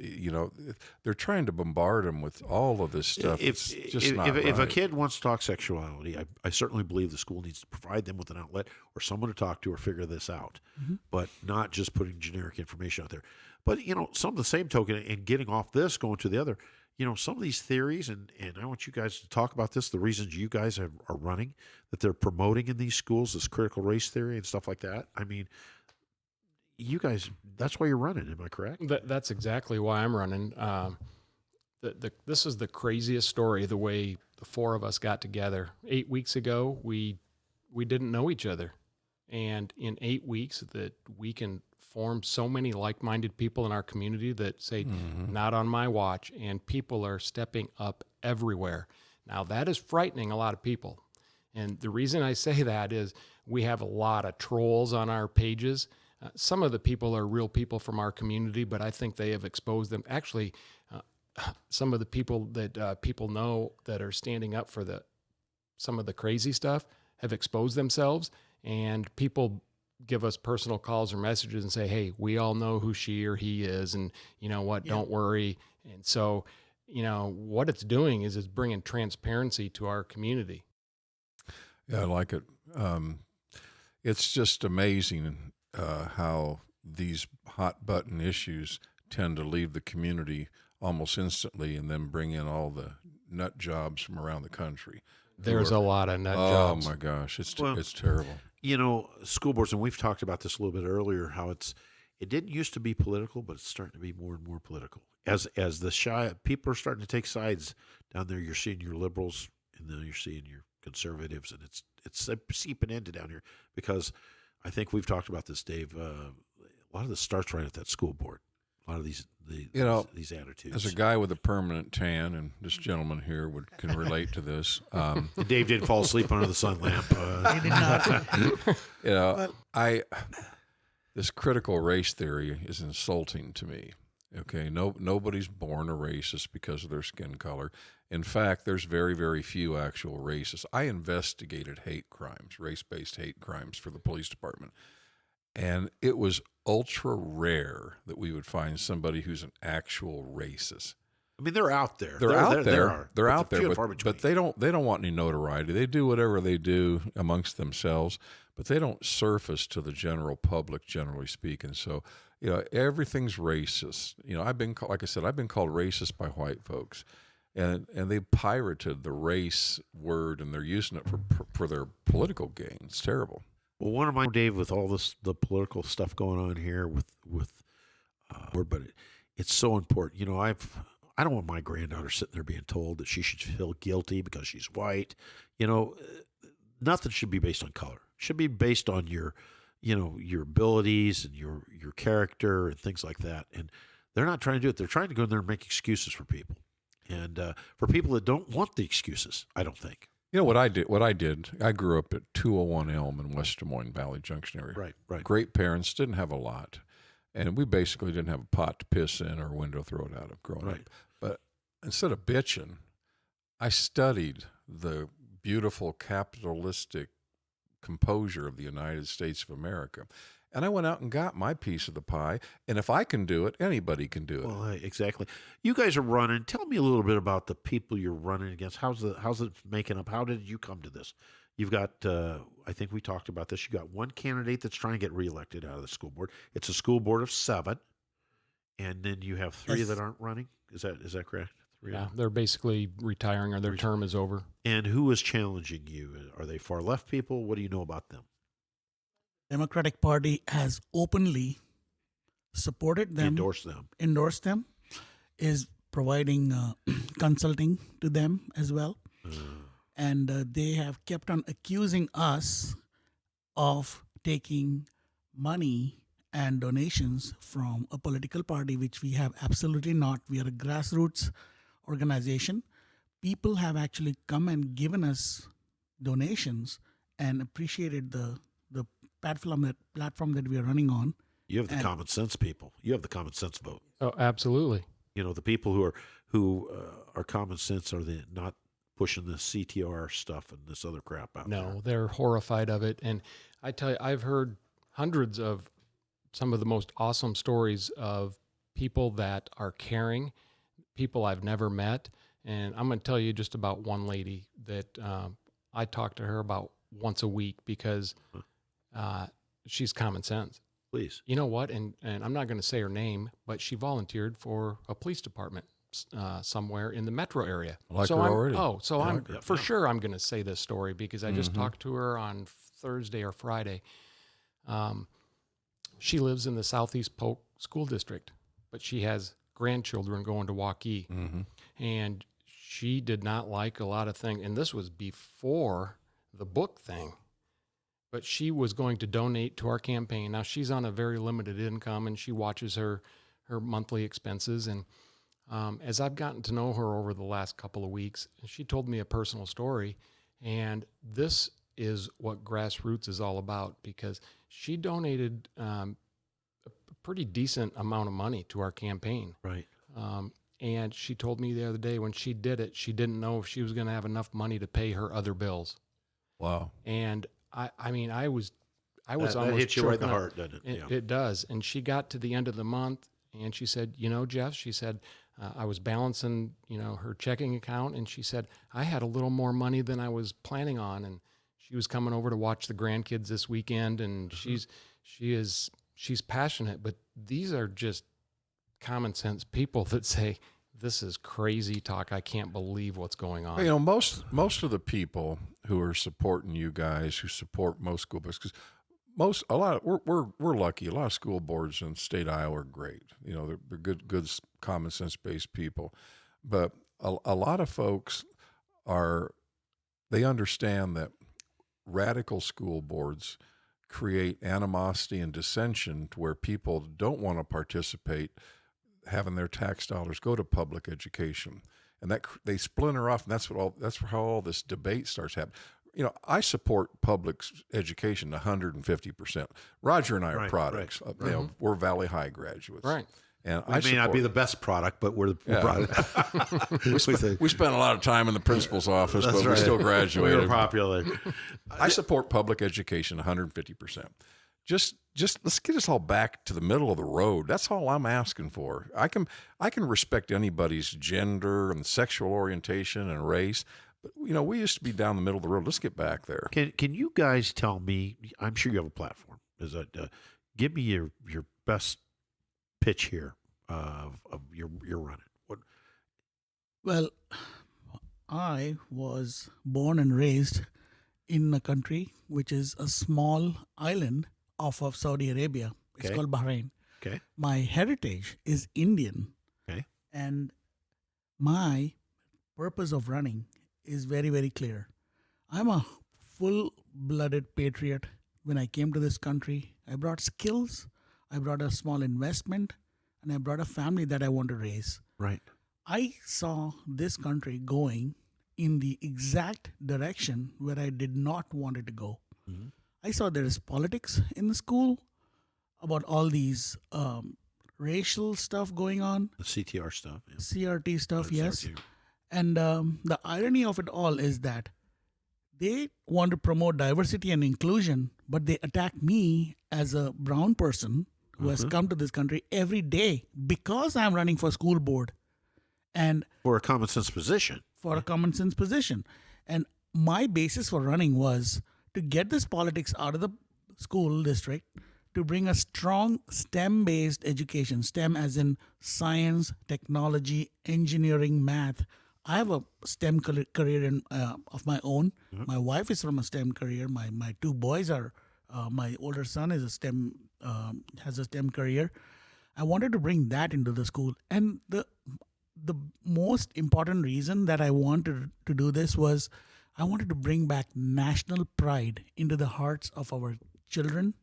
They're trying to bombard them with all of this stuff. It's just not right. If a kid wants to talk sexuality, I certainly believe the school needs to provide them with an outlet or someone to talk to or figure this out, but not just putting generic information out there. But, some of the same token, and getting off this, going to the other, some of these theories, and I want you guys to talk about this, the reasons you guys are running, that they're promoting in these schools, this critical race theory and stuff like that. I mean, you guys, that's why you're running. Am I correct? That's exactly why I'm running. This is the craziest story, the way the four of us got together. 8 weeks ago, we didn't know each other. And in 8 weeks, that we can form so many like-minded people in our community that say, not on my watch, and people are stepping up everywhere. Now, that is frightening a lot of people. And the reason I say that is we have a lot of trolls on our pages. Some of the people are real people from our community, but I think they have exposed them. Actually, some of the people that people know that are standing up for some of the crazy stuff have exposed themselves, and people give us personal calls or messages and say, hey, we all know who she or he is, and you know what, don't worry. And so, what it's doing is it's bringing transparency to our community. Yeah, I like it. It's just amazing how these hot button issues tend to leave the community almost instantly and then bring in all the nut jobs from around the country. There's a lot of nut jobs. Oh my gosh, it's terrible. School boards, and we've talked about this a little bit earlier, how it didn't used to be political, but it's starting to be more and more political. As the people are starting to take sides down there, you're seeing your liberals, and then you're seeing your conservatives, and it's seeping into down here, because I think we've talked about this, Dave. A lot of this starts right at that school board. A lot of these attitudes. As a guy with a permanent tan, and this gentleman here can relate to this. And Dave did fall asleep under the sun lamp. He did not. This critical race theory is insulting to me. Okay, nobody's born a racist because of their skin color. In fact, there's very, very few actual racists. I investigated hate crimes, race-based hate crimes for the police department, and it was ultra rare that we would find somebody who's an actual racist. I mean, they're out there. They're out there, but but they don't want any notoriety. They do whatever they do amongst themselves, but they don't surface to the general public, generally speaking. So, everything's racist. I've been called racist by white folks, and they pirated the race word, and they're using it for their political gain. It's terrible. Well, one of my Dave, with all the political stuff going on here but it's so important. You know, I don't want my granddaughter sitting there being told that she should feel guilty because she's white. You know, nothing should be based on color. It should be based on your abilities and your character and things like that. And they're not trying to do it. They're trying to go in there and make excuses for people, and for people that don't want the excuses. I don't think. You know what I did? I grew up at 201 Elm in West Des Moines Valley Junction area. Right. Great parents, didn't have a lot. And we basically didn't have a pot to piss in or a window to throw it out of growing up. But instead of bitching, I studied the beautiful capitalistic composure of the United States of America. And I went out and got my piece of the pie. And if I can do it, anybody can do it. Well, exactly. You guys are running. Tell me a little bit about the people you're running against. How's it making up? How did you come to this? You've got, I think we talked about this. You got one candidate that's trying to get reelected out of the school board. It's a school board of 7, and then you have 3 that aren't running. Is that correct? 3. Yeah, they're basically retiring or their term is over. And who is challenging you? Are they far left people? What do you know about them? Democratic Party has openly supported them, endorsed them, is providing consulting to them as well. And they have kept on accusing us of taking money and donations from a political party, which we have absolutely not. We are a grassroots organization. People have actually come and given us donations and appreciated the platform that we are running on. You have the common sense people. You have the common sense vote. Oh, absolutely. You know, the people who are common sense are not pushing the CTR stuff and this other crap out there. No, they're horrified of it. And I tell you, I've heard hundreds of some of the most awesome stories of people that are caring, people I've never met. And I'm going to tell you just about one lady that I talk to her about once a week because she's common sense. Please. You know what? And I'm not going to say her name, but she volunteered for a police department somewhere in the metro area. Like her already. Sure I'm going to say this story because I just talked to her on Thursday or Friday. She lives in the Southeast Polk School District, but she has grandchildren going to Waukee. And she did not like a lot of things. And this was before the book thing. But she was going to donate to our campaign. Now, she's on a very limited income, and she watches her monthly expenses. And as I've gotten to know her over the last couple of weeks, she told me a personal story. And this is what grassroots is all about, because she donated a pretty decent amount of money to our campaign. Right. And she told me the other day when she did it, she didn't know if she was going to have enough money to pay her other bills. Wow. And I mean, I was That almost hits you right in the choking up. heart, doesn't it? Yeah. It does. And she got to the end of the month, and she said, "You know, Jeff," she said, "I was balancing, her checking account, and she said I had a little more money than I was planning on." And she was coming over to watch the grandkids this weekend, and she's passionate. But these are just common sense people that say, "This is crazy talk. I can't believe what's going on." You know, most of the people who are supporting you guys, who support most school boards, because we're lucky. A lot of school boards in state Iowa are great. You know, they're good common sense based people, but a lot of folks they understand that radical school boards create animosity and dissension to where people don't want to participate, having their tax dollars go to public education, and that they splinter off, and that's how all this debate starts happening. You know, I support public education 150%. Roger and I are products. Right. You know, we're Valley High graduates, Right. And We may not be the best product, but we're the product. we spent a lot of time in the principal's office, That's but right. we still We graduated. were popular. I support public education 150%. Just let's get us all back to the middle of the road. That's all I'm asking for. I can respect anybody's gender and sexual orientation and race, but we used to be down the middle of the road. Let's get back there. Can you guys tell me? I'm sure you have a platform. Give me your best pitch here of your running. Well, I was born and raised in a country which is a small island off of Saudi Arabia. It's Okay. called Bahrain. Okay. My heritage is Indian. Okay. And my purpose of running is very, very clear. I'm a full-blooded patriot. When I came to this country, I brought skills, I brought a small investment, and I brought a family that I want to raise. Right. I saw this country going in the exact direction where I did not want it to go. Mm-hmm. I saw there is politics in the school about all these racial stuff going on, The CTR stuff. Yeah. CRT stuff, yes. CRT. And the irony of it all is that they want to promote diversity and inclusion, but they attack me as a brown person who has come to this country every day because I'm running for school board and For a common sense position. for a common sense position. And my basis for running was to get this politics out of the school district, to bring a strong STEM-based education, STEM as in science, technology, engineering, math. I have a STEM career of my own. My wife is from a STEM career. My two boys are, my older son is has a STEM career. I wanted to bring that into the school. And the most important reason that I wanted to do this was I wanted to bring back national pride into the hearts of our children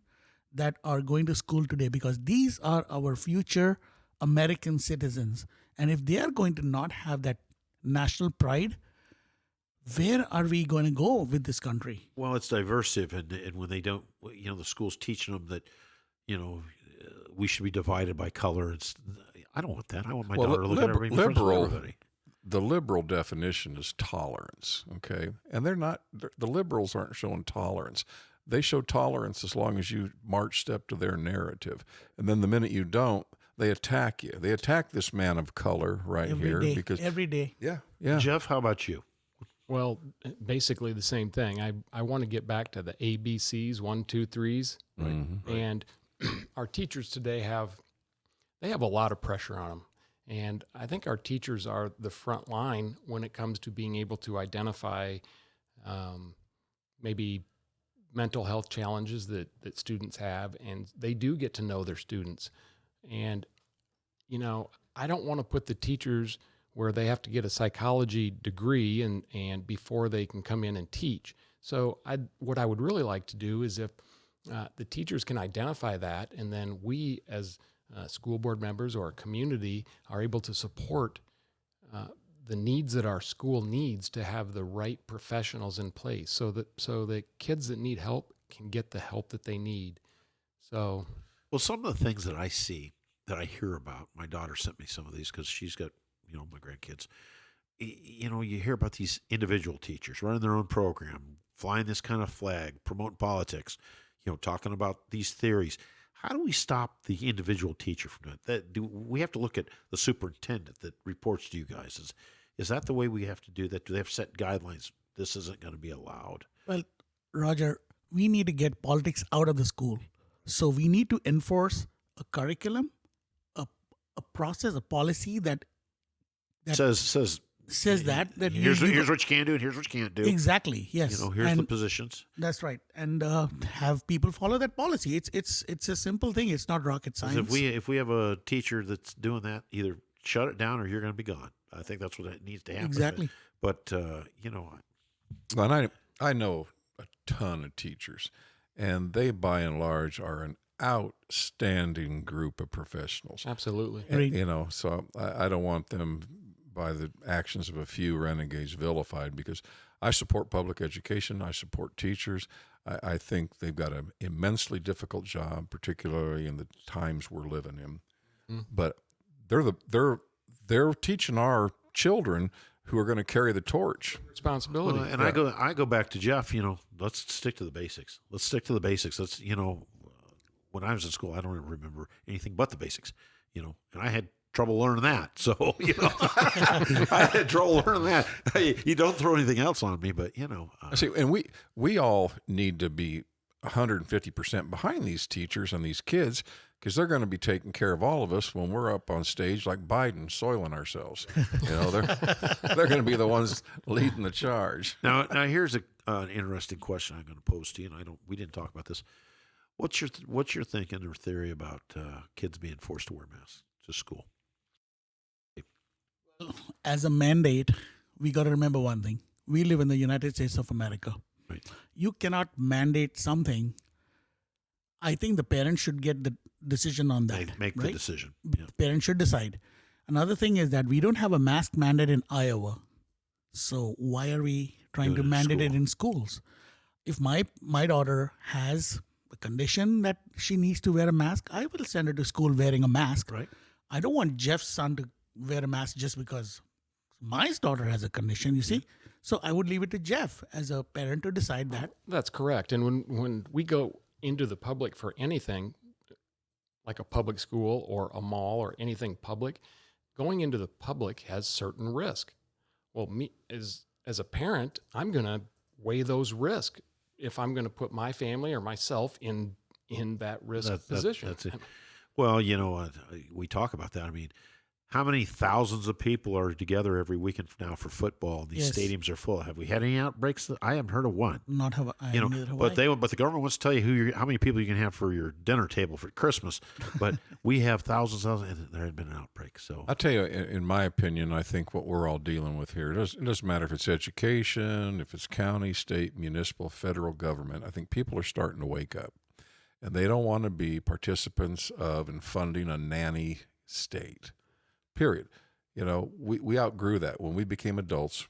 that are going to school today, because these are our future American citizens. And if they are going to not have that national pride, where are we going to go with this country? Well, it's diversive, and when they don't, the school's teaching them that, we should be divided by color. I don't want that. I want my daughter looking at everybody, friends with everybody. The liberal definition is tolerance, okay? And the liberals aren't showing tolerance. They show tolerance as long as you march step to their narrative. And then the minute you don't, they attack you. They attack this man of color Every day. Yeah. Jeff, how about you? Well, basically the same thing. I want to get back to the ABCs, 1, 2, 3s. Right. And our teachers today have a lot of pressure on them. And I think our teachers are the front line when it comes to being able to identify maybe mental health challenges that students have, and they do get to know their students. And, I don't want to put the teachers where they have to get a psychology degree and before they can come in and teach. So what I would really like to do is if the teachers can identify that, and then we as school board members or a community are able to support the needs that our school needs to have the right professionals in place so that kids that need help can get the help that they need. So, Well, some of the things that I see, that I hear about, my daughter sent me some of these because she's got, my grandkids. You hear about these individual teachers running their own program, flying this kind of flag, promoting politics, talking about these theories. How do we stop the individual teacher from doing that? Do we have to look at the superintendent that reports to you guys? Is that the way we have to do that? Do they have set guidelines? This isn't going to be allowed. Well, Roger, we need to get politics out of the school. So we need to enforce a curriculum, a process, a policy that says that here's what you can do and here's what you can't do. Exactly. Yes. Here's the positions. That's right. And have people follow that policy. It's a simple thing. It's not rocket science. If we have a teacher that's doing that, either shut it down or you're going to be gone. I think that's what needs to happen. Exactly. But And I know a ton of teachers, and they by and large are an outstanding group of professionals. absolutely. Right. So I don't want them, by the actions of a few renegades, vilified, because I support public education. I support teachers. I think they've got an immensely difficult job, particularly in the times we're living in. But they're teaching our children who are going to carry the torch. Responsibility. and I go back to Jeff. Let's stick to the basics. Let's stick to the basics. When I was in school, I don't even remember anything but the basics. And I had trouble learning that. So, I had trouble learning that. You don't throw anything else on me, but, See, and we all need to be 150% behind these teachers and these kids, because they're going to be taking care of all of us when we're up on stage like Biden, soiling ourselves. They're going to be the ones leading the charge. Now here's an interesting question I'm going to pose to you. And we didn't talk about this. What's your thinking or theory about kids being forced to wear masks to school? As a mandate, we got to remember one thing. We live in the United States of America. Right. You cannot mandate something. I think the parents should get the decision on that. Make right? the decision. Yeah. Parents should decide. Another thing is that we don't have a mask mandate in Iowa. So why are we trying to mandate it in schools? If my daughter has a condition that she needs to wear a mask, I will send her to school wearing a mask. Right. I don't want Jeff's son to wear a mask just because my daughter has a condition, you see? So I would leave it to Jeff as a parent to decide that. That's correct. And when we go into the public for anything, like a public school or a mall or anything public, going into the public has certain risk. Well, me as a parent, I'm going to weigh those risks if I'm going to put my family or myself in that risk position. That's it. Well, we talk about that. I mean, how many thousands of people are together every weekend now for football? These stadiums are full. Have we had any outbreaks? I haven't heard of one. Not have I. Neither have but I. but the government wants to tell you how many people you can have for your dinner table for Christmas. But we have thousands, and there had been an outbreak. So I'll tell you, in my opinion, I think what we're all dealing with here, it doesn't matter if it's education, if it's county, state, municipal, federal government. I think people are starting to wake up, and they don't want to be participants of and funding a nanny state. Period. We outgrew that. When we became adults,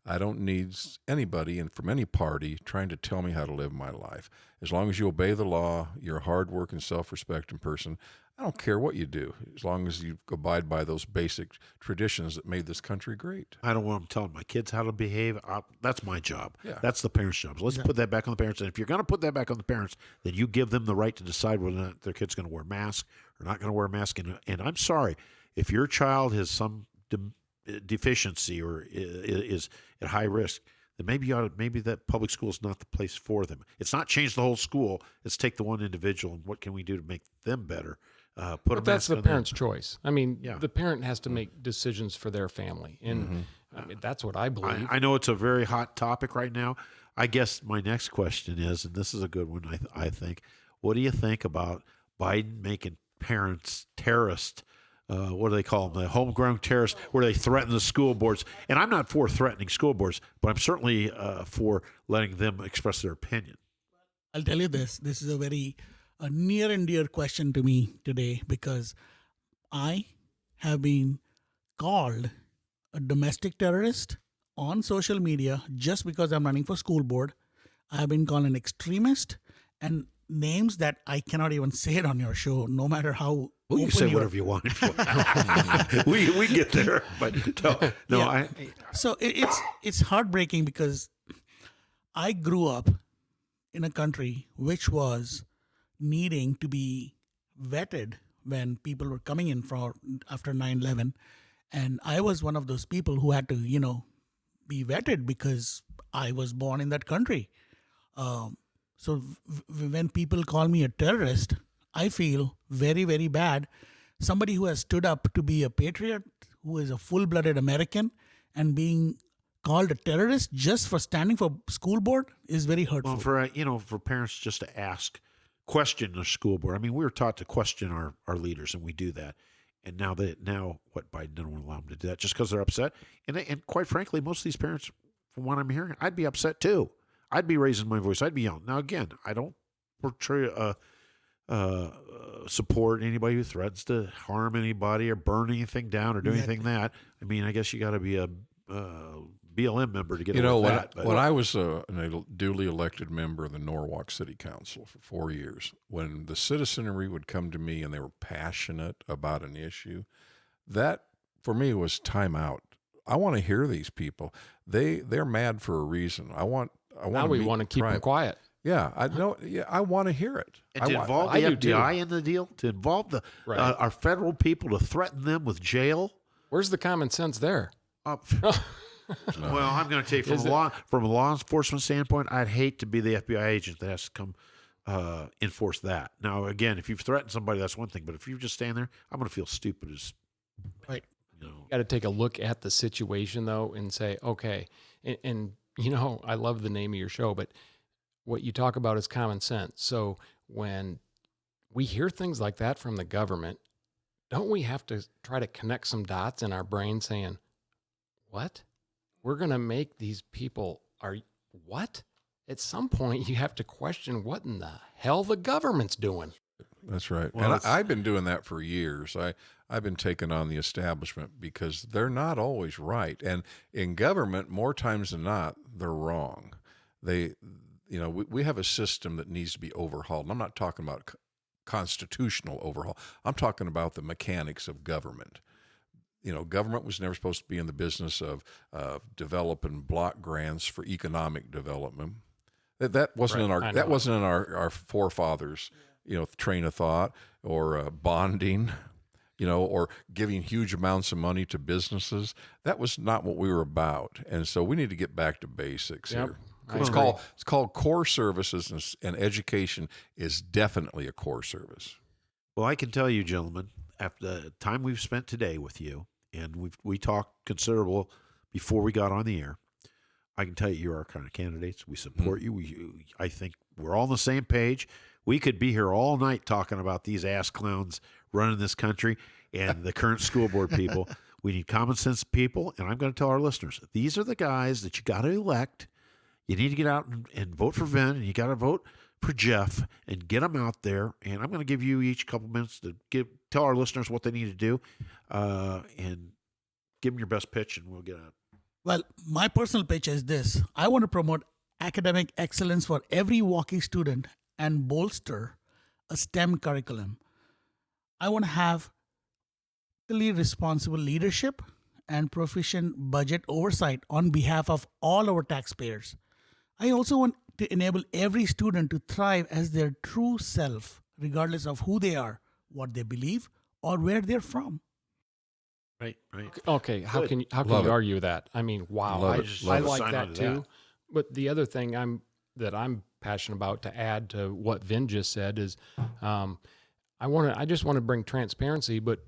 I don't need anybody and from any party trying to tell me how to live my life. As long as you obey the law, you're a hard-working, self-respecting person, I don't care what you do, as long as you abide by those basic traditions that made this country great. I don't want them telling my kids how to behave. That's my job. Yeah. That's the parents' job. So let's put that back on the parents. And if you're going to put that back on the parents, then you give them the right to decide whether or not their kid's going to wear a mask or not going to wear a mask. And I'm sorry, if your child has some deficiency or is at high risk, then maybe that public school is not the place for them. It's not change the whole school. It's take the one individual and what can we do to make them better. But that's the parent's choice. I mean, Yeah. the parent has to make decisions for their family. And I mean, that's what I believe. I know it's a very hot topic right now. I guess my next question is, and this is a good one, I think, what do you think about Biden making parents terrorists? What do they call them? The homegrown terrorists, where they threaten the school boards. And I'm not for threatening school boards, but I'm certainly for letting them express their opinion. I'll tell you this. This is a very near and dear question to me today because I have been called a domestic terrorist on social media just because I'm running for school board. I have been called an extremist and names that I cannot even say it on your show, no matter how. Well, you say whatever you want. we get there, but no. Yeah. So it's heartbreaking because I grew up in a country which was needing to be vetted when people were coming in after 9/11, and I was one of those people who had to be vetted because I was born in that country. So when people call me a terrorist, I feel very, very bad. Somebody who has stood up to be a patriot, who is a full-blooded American, and being called a terrorist just for standing for school board is very hurtful. Well, for parents just to question the school board. I mean, we were taught to question our leaders, and we do that. And now what Biden doesn't want to allow them to do that just because they're upset. And quite frankly, most of these parents, from what I'm hearing, I'd be upset too. I'd be raising my voice. I'd be yelling. Now, again, I don't portray support anybody who threatens to harm anybody or burn anything down or do anything that. I mean, I guess you got to be a BLM member to get away with that. When I was a duly elected member of the Norwalk City Council for 4 years, when the citizenry would come to me and they were passionate about an issue, that for me was time out. I want to hear these people. They're mad for a reason. Now we want to keep them quiet. Yeah, I know. Yeah, I want to hear it. And to involve the FBI in the deal, to involve our federal people, to threaten them with jail. Where's the common sense there? Well, I'm going to tell you from a law enforcement standpoint, I'd hate to be the FBI agent that has to come enforce that. Now, again, if you've threatened somebody, that's one thing. But if you just stand there, I'm going to feel stupid as, Right. you know. Got to take a look at the situation though and say, okay, and you know, I love the name of your show, but what you talk about is common sense. So when we hear things like that from the government, don't we have to try to connect some dots in our brain saying, what? We're going to make these people what? At some point you have to question what in the hell the government's doing. That's right. Well, and I've been doing that for years. I've been taking on the establishment because they're not always right. And in government, more times than not, they're wrong. We have a system that needs to be overhauled. And I'm not talking about constitutional overhaul. I'm talking about the mechanics of government. Government was never supposed to be in the business of developing block grants for economic development. That wasn't wasn't in our forefathers' train of thought, or bonding, or giving huge amounts of money to businesses. That was not what we were about. And so we need to get back to basics here. It's called core services, and education is definitely a core service. Well, I can tell you, gentlemen, after the time we've spent today with you, and we talked considerable before we got on the air, I can tell you you're our kind of candidates. We support you. I think we're all on the same page. We could be here all night talking about these ass clowns running this country and the current school board people. We need common sense people, and I'm going to tell our listeners, these are the guys that you got to elect. You need to get out and vote for Vin, and you got to vote for Jeff and get them out there. And I'm going to give you each a couple minutes to tell our listeners what they need to do, and give them your best pitch, and we'll get out. Well, my personal pitch is this. I want to promote academic excellence for every Walkie student and bolster a STEM curriculum. I want to have fiscally responsible leadership and proficient budget oversight on behalf of all our taxpayers. I also want to enable every student to thrive as their true self, regardless of who they are, what they believe, or where they're from. Right. Okay, how can you argue that? I mean, wow, I like that too. But the other thing that I'm passionate about to add to what Vin just said is, I just want to bring transparency. But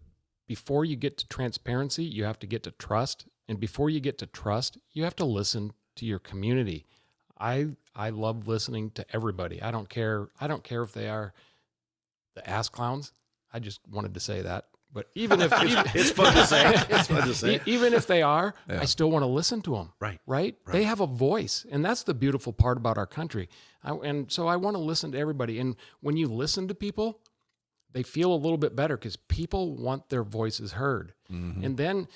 before you get to transparency, you have to get to trust, and before you get to trust, you have to listen to your community. I love listening to everybody. I don't care if they are the ass clowns. I just wanted to say that. But even if it's fun to say, it's fun to say. Even if they are, I still want to listen to them. Right. They have a voice, and that's the beautiful part about our country. And so I want to listen to everybody. And when you listen to people, they feel a little bit better because people want their voices heard. Mm-hmm. And then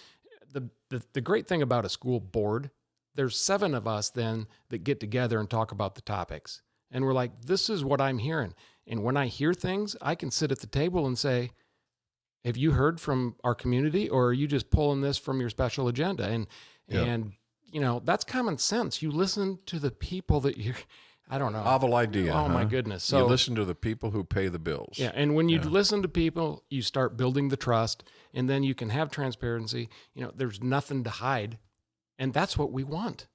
the great thing about a school board, there's 7 of us then that get together and talk about the topics. And we're like, this is what I'm hearing. And when I hear things, I can sit at the table and say, have you heard from our community, or are you just pulling this from your special agenda? And that's common sense. You listen to the people that I don't know. Novel idea. Oh my goodness. So you listen to the people who pay the bills. Yeah. And when you listen to people, you start building the trust, and then you can have transparency. There's nothing to hide. And that's what we want.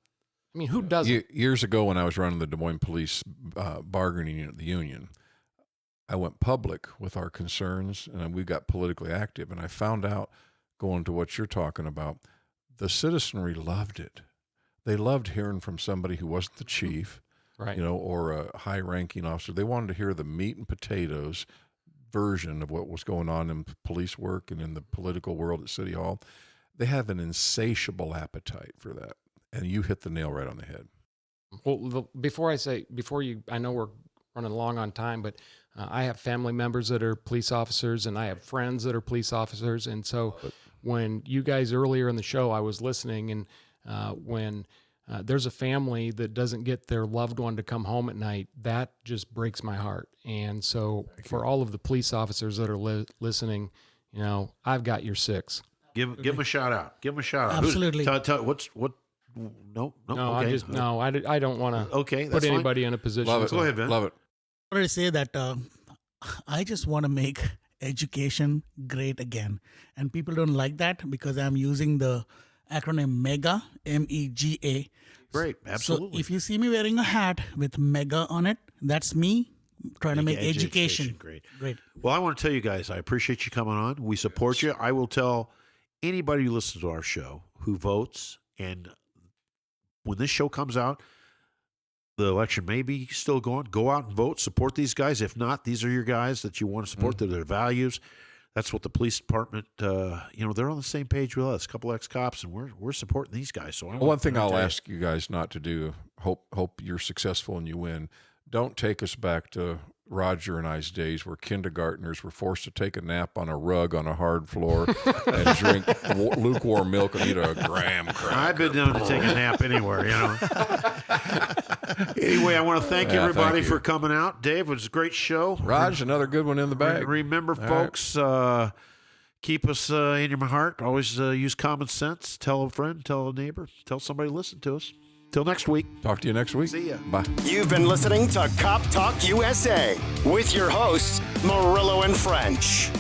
I mean, who doesn't? Years ago, when I was running the Des Moines Police bargaining unit, the union, I went public with our concerns, and we got politically active. And I found out, going to what you're talking about, the citizenry loved it. They loved hearing from somebody who wasn't the chief, right? Or a high-ranking officer. They wanted to hear the meat and potatoes version of what was going on in police work and in the political world at City Hall. They have an insatiable appetite for that, and you hit the nail right on the head. Well, I know we're running long on time, but I have family members that are police officers, and I have friends that are police officers. And so when you guys earlier in the show, I was listening, and when there's a family that doesn't get their loved one to come home at night, that just breaks my heart. And so for all of the police officers that are listening, I've got your 6. Give them a shout out. Give them a shout out. Absolutely. No. Okay. I don't want to put anybody in a position. Love it. Go ahead, Ben. Love it. I want to say that I just want to make education great again. And people don't like that because I'm using the acronym MEGA, MEGA. Great, absolutely. So if you see me wearing a hat with MEGA on it, that's me, trying to make education great. great. Well, I want to tell you guys, I appreciate you coming on. We support you. I will tell anybody who listens to our show who votes, and when this show comes out, the election may be still going. Go out and vote. Support these guys. If not, these are your guys that you want to support. They're their values. That's what the police department, they're on the same page with us. A couple ex-cops, and we're supporting these guys. So one thing I'll ask you guys not to do, hope you're successful and you win, don't take us back to Roger and I's days where kindergartners were forced to take a nap on a rug on a hard floor and drink lukewarm milk and eat a graham cracker. I've been known to take a nap anywhere, Anyway, I want to thank everybody for coming out. Dave, it was a great show. Raj, another good one in the bag. Remember, folks, keep us in your heart. Always use common sense. Tell a friend, tell a neighbor, tell somebody to listen to us. Till next week. Talk to you next week. See ya. Bye. You've been listening to Cop Talk USA with your hosts, Murillo and French.